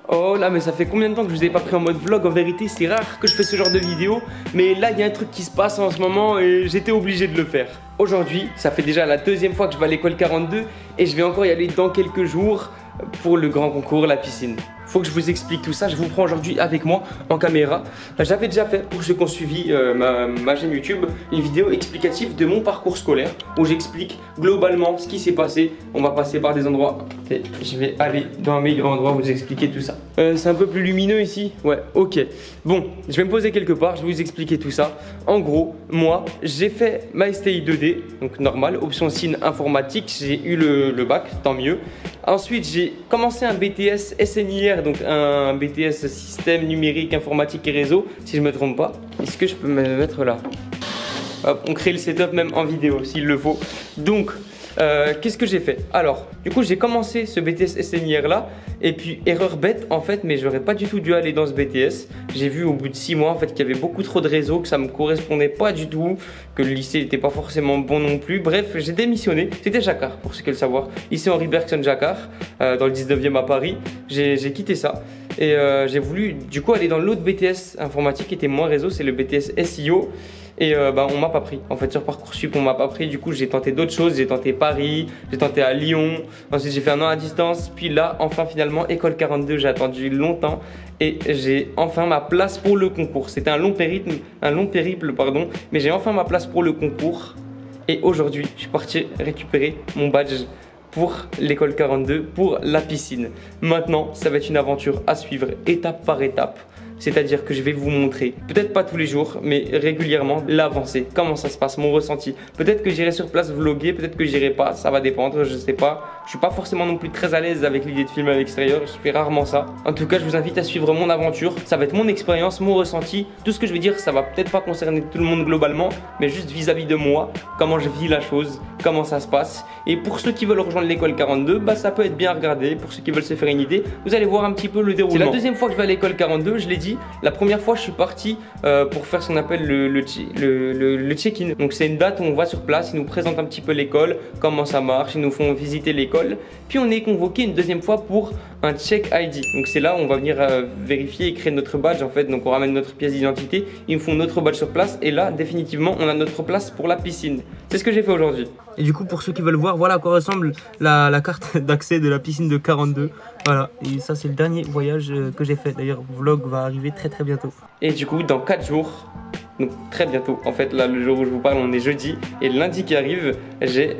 Oh là, mais ça fait combien de temps que je vous ai pas pris en mode vlog? En vérité, c'est rare que je fais ce genre de vidéo, mais là, il y a un truc qui se passe en ce moment et j'étais obligé de le faire. Aujourd'hui, ça fait déjà la deuxième fois que je vais à l'école 42 et je vais encore y aller dans quelques jours pour le grand concours, la piscine. Faut que je vous explique tout ça, je vous prends aujourd'hui avec moi en caméra. J'avais déjà fait, pour ceux qui ont suivi ma chaîne YouTube, une vidéo explicative de mon parcours scolaire où j'explique globalement ce qui s'est passé. On va passer par des endroits et je vais aller dans un meilleur endroit vous expliquer tout ça. C'est un peu plus lumineux ici? Ouais, ok. Bon, je vais me poser quelque part, je vais vous expliquer tout ça. En gros, moi, j'ai fait ma STI 2D, donc normal, option SIN informatique, j'ai eu le bac, tant mieux. Ensuite, j'ai commencé un BTS SNIR, donc un BTS système numérique, informatique et réseau, si je ne me trompe pas. Est-ce que je peux me mettre là? Hop, on crée le setup même en vidéo s'il le faut. Donc, qu'est-ce que j'ai fait? Alors, du coup, j'ai commencé ce BTS SNIR là, et puis erreur bête en fait, mais j'aurais pas du tout dû aller dans ce BTS. J'ai vu au bout de 6 mois en fait qu'il y avait beaucoup trop de réseaux, que ça me correspondait pas du tout, que le lycée n'était pas forcément bon non plus. Bref, j'ai démissionné. C'était Jacquard, pour ceux qui veulent le savoir. Lycée Henri Bergson Jacquard, dans le 19e à Paris. J'ai quitté ça. Et j'ai voulu du coup aller dans l'autre BTS informatique qui était moins réseau, c'est le BTS SIO. Et on m'a pas pris. En fait, sur Parcoursup, on m'a pas pris. Du coup, j'ai tenté d'autres choses. J'ai tenté Paris, j'ai tenté à Lyon. Ensuite, j'ai fait un an à distance. Puis là, enfin, finalement, école 42. J'ai attendu longtemps et j'ai enfin ma place pour le concours. C'était un long périple, pardon. Mais j'ai enfin ma place pour le concours. Et aujourd'hui, je suis parti récupérer mon badge pour l'école 42, pour la piscine. Maintenant, ça va être une aventure à suivre étape par étape. C'est-à-dire que je vais vous montrer, peut-être pas tous les jours, mais régulièrement, l'avancée, comment ça se passe, mon ressenti. Peut-être que j'irai sur place vlogger, peut-être que j'irai pas, ça va dépendre, je sais pas. Je suis pas forcément non plus très à l'aise avec l'idée de filmer à l'extérieur, je fais rarement ça. En tout cas, je vous invite à suivre mon aventure, ça va être mon expérience, mon ressenti. Tout ce que je vais dire, ça va peut-être pas concerner tout le monde globalement, mais juste vis-à-vis de moi, comment je vis la chose, comment ça se passe. Et pour ceux qui veulent rejoindre l'école 42, ça peut être bien regardé. Pour ceux qui veulent se faire une idée, vous allez voir un petit peu le déroulement. C'est la deuxième fois que je vais à l'école 42, je l'ai dit. La première fois, je suis parti pour faire ce qu'on appelle le check-in. Donc c'est une date où on va sur place, ils nous présentent un petit peu l'école, comment ça marche, ils nous font visiter l'école. Puis on est convoqué une deuxième fois pour un check ID. Donc c'est là où on va venir vérifier et créer notre badge en fait. Donc on ramène notre pièce d'identité, ils nous font notre badge sur place et là définitivement on a notre place pour la piscine. C'est ce que j'ai fait aujourd'hui. Et du coup pour ceux qui veulent voir, voilà à quoi ressemble la carte d'accès de la piscine de 42. Voilà, et ça c'est le dernier voyage que j'ai fait. D'ailleurs le vlog va arriver très bientôt. Et du coup dans 4 jours, donc très bientôt, en fait là le jour où je vous parle on est jeudi et lundi qui arrive j'ai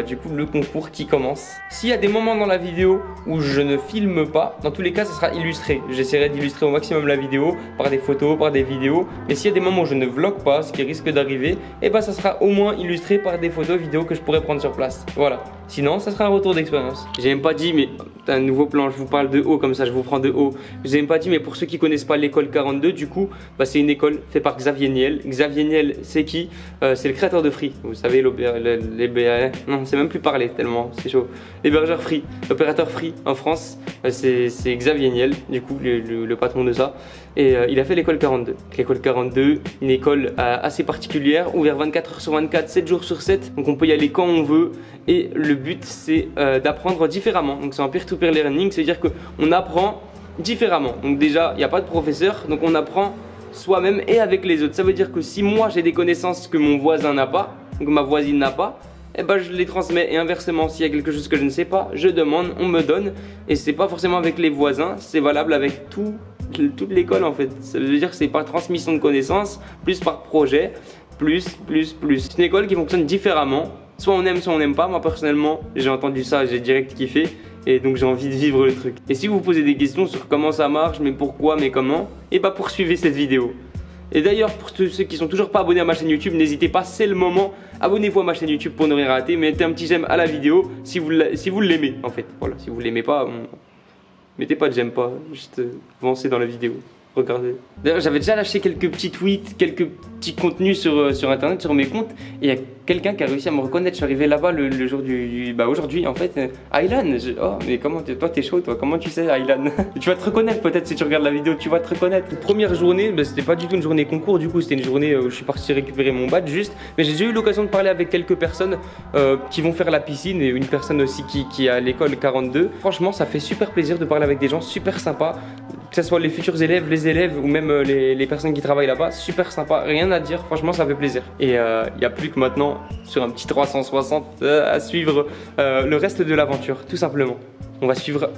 du coup le concours qui commence. S'il y a des moments dans la vidéo où je ne filme pas, dans tous les cas ça sera illustré. J'essaierai d'illustrer au maximum la vidéo par des photos, par des vidéos. Mais s'il y a des moments où je ne vlog pas, ce qui risque d'arriver, et ça sera au moins illustré par des photos, vidéos que je pourrais prendre sur place. Voilà, sinon ça sera un retour d'expérience. J'ai même pas dit, mais un nouveau plan, je vous parle de haut comme ça, je vous prends de haut. Je vous ai même pas dit, mais pour ceux qui connaissent pas l'école 42, du coup c'est une école faite par Xavier Niel. Xavier Niel, c'est qui? C'est le créateur de Free. Vous savez, non, c'est même plus parler tellement, c'est chaud. L'hébergeur Free, l'opérateur Free en France, c'est Xavier Niel, du coup, le patron de ça. Et il a fait l'école 42. L'école 42, une école assez particulière, ouverte 24 heures sur 24, 7 jours sur 7. Donc on peut y aller quand on veut. Et le but, c'est d'apprendre différemment. Donc c'est un peer-to-peer learning, c'est-à-dire qu'on apprend différemment. Donc déjà, il n'y a pas de professeur, donc on apprend soi-même et avec les autres. Ça veut dire que si moi j'ai des connaissances que mon voisin n'a pas, que ma voisine n'a pas, je les transmets. Et inversement, s'il y a quelque chose que je ne sais pas, je demande, on me donne. Et c'est pas forcément avec les voisins, c'est valable avec toute l'école en fait. Ça veut dire que c'est par transmission de connaissances, plus par projet, plus. C'est une école qui fonctionne différemment. Soit on aime, soit on n'aime pas. Moi personnellement, j'ai entendu ça, j'ai direct kiffé. Et donc j'ai envie de vivre le truc. Et si vous vous posez des questions sur comment ça marche, mais pourquoi, mais comment, poursuivez cette vidéo. Et d'ailleurs, pour ceux qui sont toujours pas abonnés à ma chaîne YouTube, n'hésitez pas, c'est le moment. Abonnez-vous à ma chaîne YouTube pour ne rien rater. Mettez un petit j'aime à la vidéo si vous l'aimez en fait. Voilà, si vous l'aimez pas, mettez pas de j'aime pas, juste avancez dans la vidéo. Regardez. D'ailleurs, j'avais déjà lâché quelques petits tweets, quelques petits contenus sur internet, sur mes comptes. Et il y a quelqu'un qui a réussi à me reconnaître. Je suis arrivé là-bas le jour bah aujourd'hui en fait. Aylan, oh, mais comment toi t'es chaud, toi, comment tu sais, Aylan? Tu vas te reconnaître peut-être si tu regardes la vidéo, tu vas te reconnaître. Première journée, bah, c'était pas du tout une journée concours, du coup, c'était une journée où je suis parti récupérer mon badge juste. Mais j'ai déjà eu l'occasion de parler avec quelques personnes qui vont faire la piscine et une personne aussi qui est à l'école 42. Franchement, ça fait super plaisir de parler avec des gens super sympas. Que ce soit les futurs élèves, les élèves ou même les personnes qui travaillent là-bas, super sympa, rien à dire, franchement ça fait plaisir. Et il n'y a plus que maintenant, sur un petit 360, à suivre le reste de l'aventure, tout simplement. On va suivre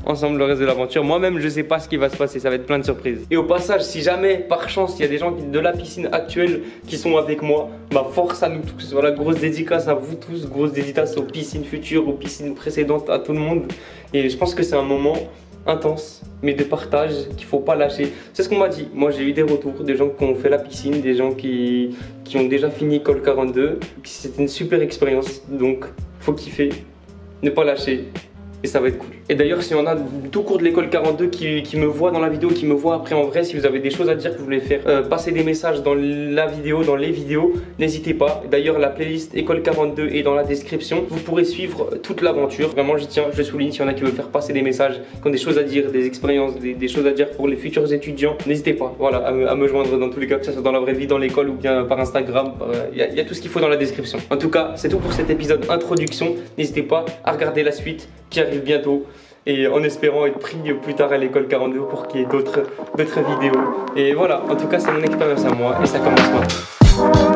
ensemble le reste de l'aventure. Moi-même, je sais pas ce qui va se passer, ça va être plein de surprises. Et au passage, si jamais, par chance, il y a des gens de la piscine actuelle qui sont avec moi, bah force à nous tous. Voilà, grosse dédicace à vous tous, grosse dédicace aux piscines futures, aux piscines précédentes, à tout le monde. Et je pense que c'est un moment intense, mais de partage qu'il faut pas lâcher. C'est ce qu'on m'a dit. Moi, j'ai eu des retours, des gens qui ont fait la piscine, des gens qui ont déjà fini école 42. C'était une super expérience, donc faut kiffer, ne pas lâcher. Et ça va être cool. Et d'ailleurs, s'il y en a tout court de l'école 42 qui me voient dans la vidéo, qui me voient après en vrai, si vous avez des choses à dire, que vous voulez faire passer des messages dans la vidéo, dans les vidéos, n'hésitez pas. D'ailleurs, la playlist école 42 est dans la description. Vous pourrez suivre toute l'aventure. Vraiment, j'y tiens, je souligne, s'il y en a qui veulent faire passer des messages, qui ont des choses à dire, des expériences, des choses à dire pour les futurs étudiants, n'hésitez pas, voilà, à me joindre dans tous les cas, que ce soit dans la vraie vie, dans l'école ou bien par Instagram. Il y a tout ce qu'il faut dans la description. En tout cas, c'est tout pour cet épisode introduction. N'hésitez pas à regarder la suite qui arrive bientôt et en espérant être pris plus tard à l'école 42 pour qu'il y ait d'autres vidéos. Et voilà, en tout cas c'est mon expérience à moi et ça commence maintenant.